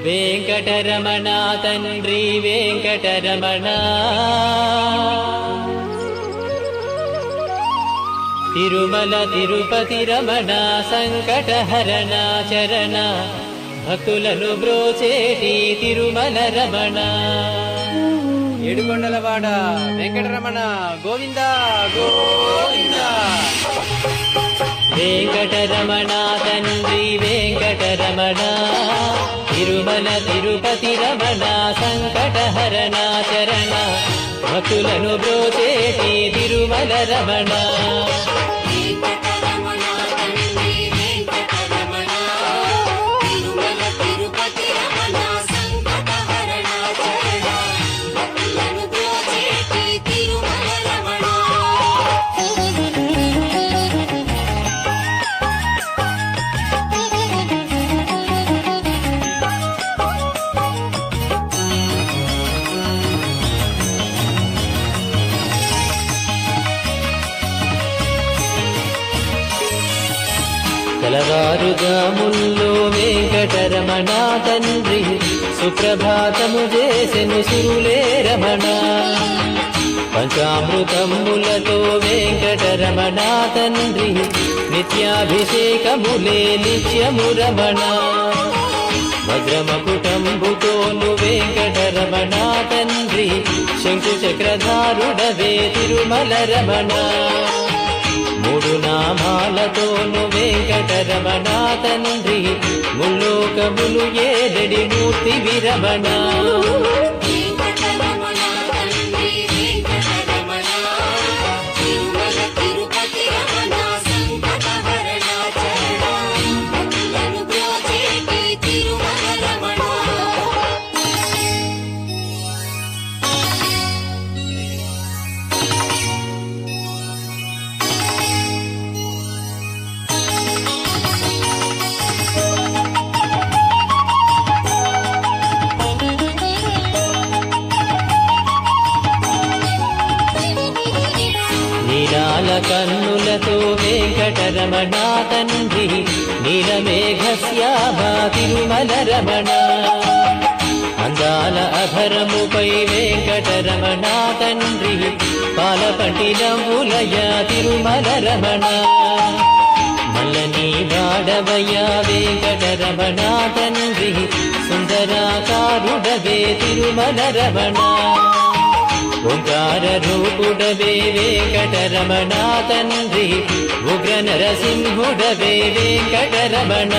వెంకటరమణ తండ్రి వెంకటరమణ, తిరుమల తిరుపతి రమణ సంకటహరణ చరణ, భక్తులను బ్రోచేటి తిరుమల రమణ. ఏడుకొండలవాడ వెంకటరమణ గోవింద గోవింద. వెంకటరమణ తండ్రి వెంకటరమణ, తిరుమల తిరుపతి రమణ సంకటహరణ చరణ, భక్తులను బ్రోచేటి తిరుమల రమణ. తెల్లవారుజాముల్లో వెంకటరమణ తండ్రి సుప్రభాతము చేసెను సురులే రమణ. పంచామృతములతో వెంకటరమణ తండ్రి నిత్యాభిషేకములే నిత్యము రమణ. వజ్రమకుటంబుతోను వెంకటరమణ తండ్రి శంకు చక్రధారుడవే తిరుమల రమణ. మూడు నామాలతోను వెంకటరమణ తండ్రి ముల్లోకములు ఏడడి మూర్తి విరమణ. నీలాల కన్నులతో వెంకటరమణ తండ్రి నీలమేఘశ్యామ తిరుమల రమణ. అందాల అధరముపై వెంకటరమణ తండ్రి పాలపంటి నవ్వులయ తిరుమల రమణ. మల్లని వాడవయ వెంకటరమణ తండ్రి సుందరాకారుడవే తిరుమల రమణ. ఓంకార రూపుడవే వెంకటరమణ తండ్రి ఉగ్ర నరసింహుడవే వెంకటరమణ.